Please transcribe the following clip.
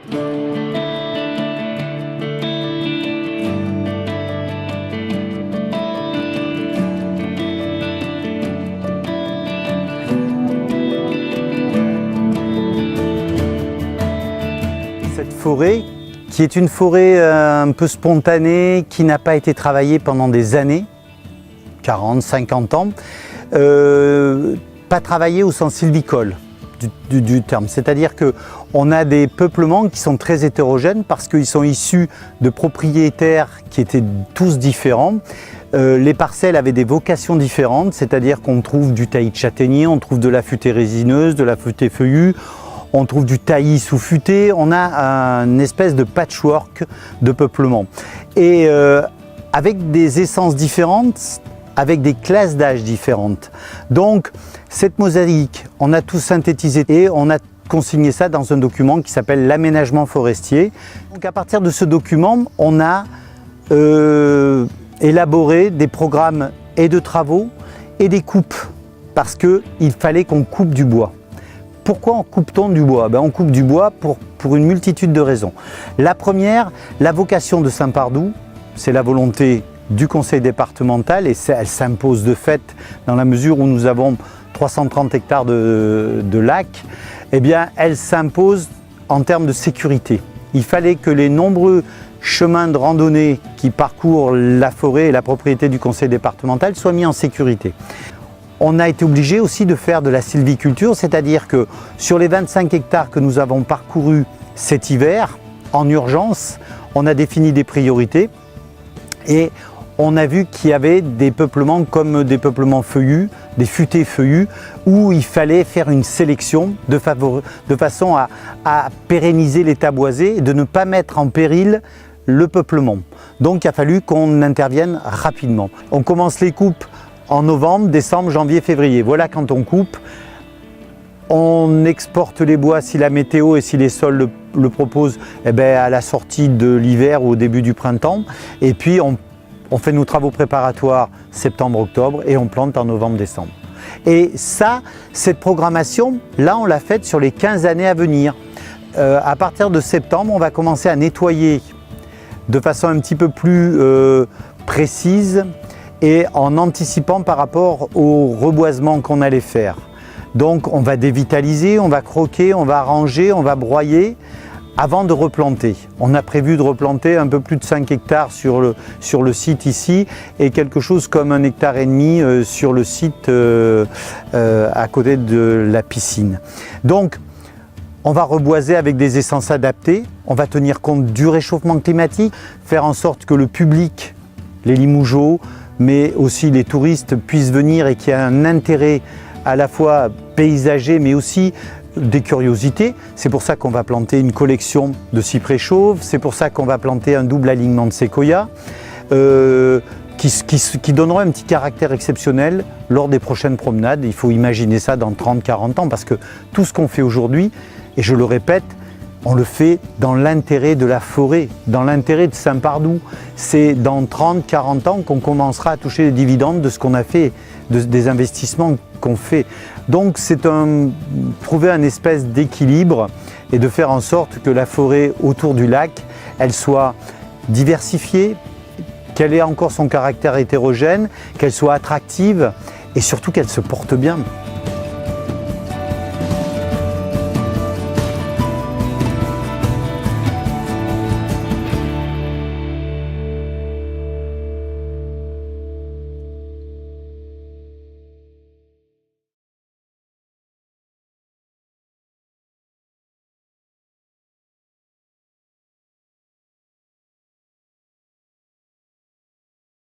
Cette forêt, qui est une forêt un peu spontanée, qui n'a pas été travaillée pendant des années, 40, 50 ans, pas travaillée au sens sylvicole du terme. C'est-à-dire qu'on a des peuplements qui sont très hétérogènes parce qu'ils sont issus de propriétaires qui étaient tous différents. Les parcelles avaient des vocations différentes, c'est-à-dire qu'on trouve du taillis de châtaignier, on trouve de la futée résineuse, de la futée feuillue, on trouve du taillis sous-futé, on a une espèce de patchwork de peuplement. Et avec des essences différentes, avec des classes d'âge différentes. Donc cette mosaïque, on a tout synthétisé et on a consigné ça dans un document qui s'appelle l'aménagement forestier. Donc à partir de ce document, on a élaboré des programmes et de travaux et des coupes, parce qu'il fallait qu'on coupe du bois. Pourquoi coupe-t-on du bois? On coupe du bois pour une multitude de raisons. La première, la vocation de Saint-Pardoux, c'est la volonté du conseil départemental et elle s'impose de fait dans la mesure où nous avons 330 hectares de lacs, eh bien elle s'impose en termes de sécurité. Il fallait que les nombreux chemins de randonnée qui parcourent la forêt et la propriété du conseil départemental soient mis en sécurité. On a été obligé aussi de faire de la sylviculture, c'est-à-dire que sur les 25 hectares que nous avons parcourus cet hiver, en urgence, on a défini des priorités et on a vu qu'il y avait des peuplements comme des peuplements feuillus, des futaies feuillus, où il fallait faire une sélection de façon à pérenniser l'état boisé et de ne pas mettre en péril le peuplement. Donc il a fallu qu'on intervienne rapidement. On commence les coupes en novembre, décembre, janvier, février. Voilà quand on coupe. On exporte les bois si la météo et si les sols le proposent, à la sortie de l'hiver ou au début du printemps. Et puis on fait nos travaux préparatoires septembre-octobre et on plante en novembre-décembre. Et ça, cette programmation, là on l'a faite sur les 15 années à venir. À partir de septembre, on va commencer à nettoyer de façon un petit peu plus précise et en anticipant par rapport au reboisement qu'on allait faire. Donc on va dévitaliser, on va croquer, on va arranger, on va broyer avant de replanter. On a prévu de replanter un peu plus de 5 hectares sur le site ici et quelque chose comme 1,5 hectare sur le site à côté de la piscine. Donc on va reboiser avec des essences adaptées, on va tenir compte du réchauffement climatique, faire en sorte que le public, les Limougeaux, mais aussi les touristes puissent venir et qu'il y ait un intérêt à la fois paysager mais aussi des curiosités. C'est pour ça qu'on va planter une collection de cyprès chauves, c'est pour ça qu'on va planter un double alignement de séquoia qui donneront un petit caractère exceptionnel lors des prochaines promenades. Il faut imaginer ça dans 30-40 ans parce que tout ce qu'on fait aujourd'hui, et je le répète, on le fait dans l'intérêt de la forêt, dans l'intérêt de Saint-Pardoux. C'est dans 30-40 ans qu'on commencera à toucher les dividendes de ce qu'on a fait, des investissements qu'on fait. Donc c'est trouver un espèce d'équilibre et de faire en sorte que la forêt autour du lac, elle soit diversifiée, qu'elle ait encore son caractère hétérogène, qu'elle soit attractive et surtout qu'elle se porte bien.